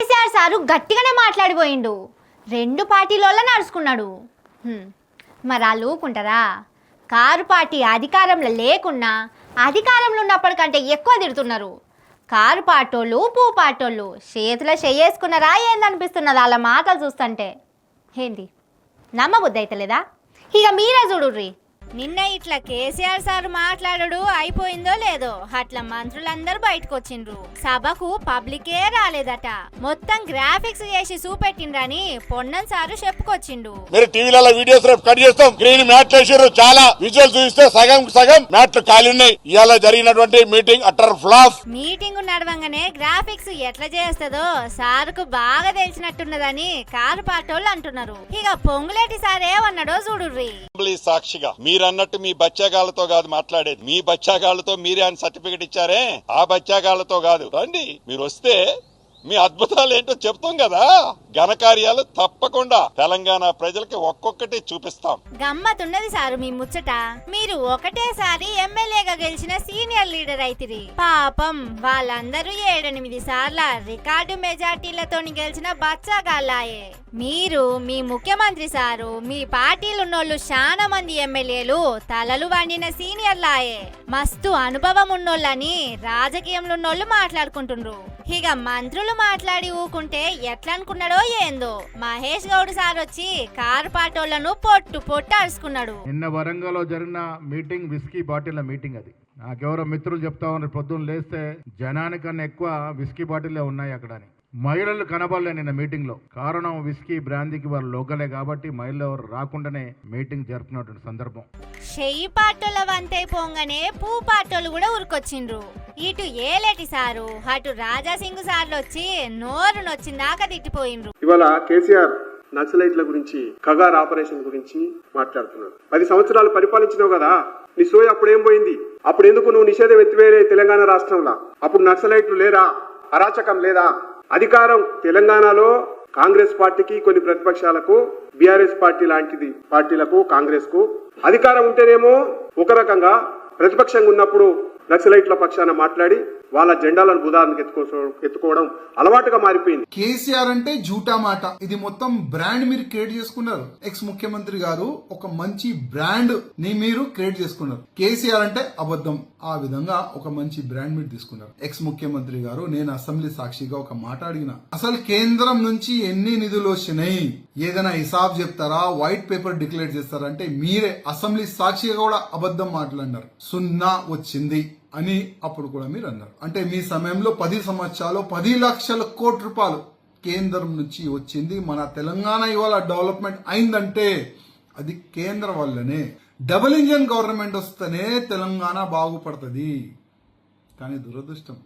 KCR sir గట్టిగానే మాట్లాడిపోయిండు. రెండు పార్టీలలో నడుచుకున్నాడు. మరి వాళ్ళు ఊకుంటారా? కారు పార్టీ అధికారంలో లేకున్నా అధికారంలో ఉన్నప్పటికంటే ఎక్కువ తిడుతున్నారు. కారు పాటోళ్ళు పూ పాటోళ్ళు చేతిలో చేసుకున్నారా ఏందనిపిస్తున్నది వాళ్ళ మాటలు చూస్తుంటే. ఏంటి నమ్మబుద్ధి అయితలేదా? ఇక మీరే చూడుర్రి. నిన్న ఇట్లా కేసీఆర్ సార్ మాట్లాడు అయిపోయిందో లేదో అట్లా మంత్రులందరూ బయటకు వచ్చిండ్రు. సభకు పబ్లికే రాలేదట. మొత్తం గ్రాఫిక్స్ చేసి చూపెట్టిండ్రని పొన్నం సారు చెప్పుకొచ్చిండు. మీరు టీవీలలో వీడియోస్ రేపు కట్ చేస్తాం. గ్రీన్ మ్యాట్ చేసారు, చాలా విజువల్ చూస్తే సగం మ్యాట్లు ఖాళీ ఉన్నాయి. ఇవాళ జరిగినటువంటి మీటింగ్ అటర్ ఫ్లాప్. మీటింగ్ నడవంగానే గ్రాఫిక్స్ ఎట్లా చేస్తుందో సారుకు బాగా తెలిసినట్టున్నదని కారు పాటోళ్ళు అంటున్నారు. ఇక పొంగులేటి సార్ ఏమన్నాడో చూడుర్రి. సాక్షిగా మీరన్నట్టు మీ బచ్చాగాళ్లతో కాదు మాట్లాడేది. మీ బచ్చాగాళ్లతో మీరే అని సర్టిఫికెట్ ఇచ్చారే, ఆ బచ్చాగాళ్లతో కాదు. రండి, మీరు వస్తే మీ అద్భుతాలు ఏంటో చెప్తాం కదా. ఘనకార్యాలు తప్పకుండా తెలంగాణ ప్రజలకి ఒక్కొక్కటి చూపిస్తాం. గమ్మతున్నది సారు మీ ముచ్చట. మీరు ఒకటేసారి ఎమ్మెల్యేగా గెలిచిన సీనియర్ లీడర్ అయితిరి. పాపం వాళ్ళందరూ 7-8 సార్ల రికార్డు మెజార్టీలతో గెలిచిన బచ్చాగాళ్ళాయే. మీరు మీ ముఖ్యమంత్రి సారు మీ పార్టీలు ఉన్నోళ్ళు చాలా మంది ఎమ్మెల్యేలు తలలు వండిన సీనియర్లాయే. మస్తు అనుభవం ఉన్నోళ్ళని రాజకీయంలో ఉన్నోళ్ళు మాట్లాడుకుంటుండ్రు. ఇక మంత్రులు మాట్లాడి ఊకుంటే ఎట్లా అనుకున్నాడో ఏందో. మహేష్ గౌడ్ సార్ వచ్చి కారు పాటోళ్లను పొట్టు అరుచుకున్నాడు. నిన్న వరంగల్లో జరిగిన మీటింగ్ విస్కీ బాటిల్ మీటింగ్. అది నాకెవరో మిత్రులు చెప్తా ఉన్నారు, పొద్దున్న లేస్తే జనానికన్నా ఎక్కువ విస్కీ బాటిల్లే ఉన్నాయి అక్కడ అని. మహిళలు కనబడలే నిన్న మీటింగ్ లో. కారణం విస్కీ బ్రాందీకి వారు లోకలే కాబట్టి మహిళలు ఎవరు రాకుండానే మీటింగ్ జరుపుకున్నటువంటి సందర్భం. చెయ్యి పాటోళ్ళ వంతైపోగానే పూ పాటోళ్ళు కూడా ఉరికొచ్చిండ్రు. ఇటు ఏలేటి సారు అటు రాజాసింగ్ సార్లు వచ్చి నోరు నొచ్చిందాకా తిట్టిపోయిండ్రు. ఇవాళ కేసీఆర్ నక్సలైట్ల గురించి, కగార్ ఆపరేషన్ గురించి మాట్లాడుతున్నారు. 10 సంవత్సరాలు పరిపాలించినావు కదా, నీ సోయి అప్పుడు ఏం పోయింది? అప్పుడు ఎందుకు నువ్వు నిషేధం ఎత్తివేరే తెలంగాణ రాష్ట్రంలో? అప్పుడు నక్సలైట్లు లేరా? అరాచకం లేదా? అధికారం తెలంగాణలో కాంగ్రెస్ పార్టీకి, కొన్ని ప్రతిపక్షాలకు, బీఆర్ఎస్ పార్టీ లాంటిది పార్టీలకు, కాంగ్రెస్ కు అధికారం ఉంటేనేమో ఒక రకంగా, ప్రతిపక్షంగా ఉన్నప్పుడు నక్సలైట్ల పక్షాన మాట్లాడి వాళ్ళ జెండాలను బుధానికి ఎత్తుకోవడం అలవాటుగా మారిపోయింది. కేసీఆర్ అంటే జూటా మాట. ఇది మొత్తం బ్రాండ్ మీరు క్రియేట్ చేసుకున్నారు. ఎక్స్ ముఖ్యమంత్రి గారు ఒక మంచి బ్రాండ్ ని మీరు క్రియేట్ చేసుకున్నారు. కేసీఆర్ అంటే అబద్ధం. ఆ విధంగా ఒక మంచి బ్రాండ్ మీరు తీసుకున్నారు. ఎక్స్ ముఖ్యమంత్రి గారు, నేను అసెంబ్లీ సాక్షిగా ఒక మాట అడిగిన, అసలు కేంద్రం నుంచి ఎన్ని నిధులు వచ్చినాయి ఏదైనా హిసాబ్ చెప్తారా? వైట్ పేపర్ డిక్లేర్ చేస్తారా? అంటే మీరే అసెంబ్లీ సాక్షిగా కూడా అబద్ధం మాట్లాడినారు. 0 వచ్చింది అని అప్పుడు కూడా మీరు అన్నారు. అంటే మీ సమయంలో 10 సంవత్సరాలు 10 లక్షల కోట్ల రూపాయలు కేంద్రం నుంచి వచ్చింది. మన తెలంగాణ ఇవాళ డెవలప్మెంట్ అయిందంటే అది కేంద్రం వల్లనే. డబుల్ ఇంజన్ గవర్నమెంట్ వస్తేనే తెలంగాణ బాగుపడుతుంది. కానీ దురదృష్టం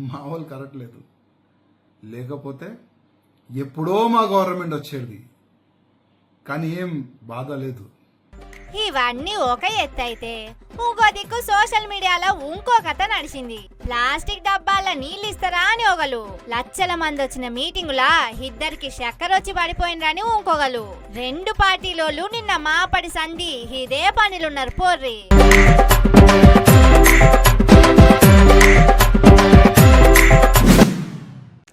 మా వాళ్ళు కరెక్ట్ లేదు. లేకపోతే ఎప్పుడో మా గవర్నమెంట్ వచ్చేది. కానీ ఏం బాధ లేదు. ఇవన్నీ ఒక ఎత్తు అయితే ఇంకో దిక్కు సోషల్ మీడియాలో ఇంకో కథ నడిచింది. ప్లాస్టిక్ డబ్బాల నీళ్ళు ఇస్తారా అని ఒకలు, లక్షల మంది వచ్చిన మీటింగులా ఇద్దరికి చక్కెర వచ్చి పడిపోయినరని ఇంకొకలు. రెండు పార్టీలోళ్ళు నిన్న మాపడి సంధి ఇదే పనిలున్నారు పోర్రి.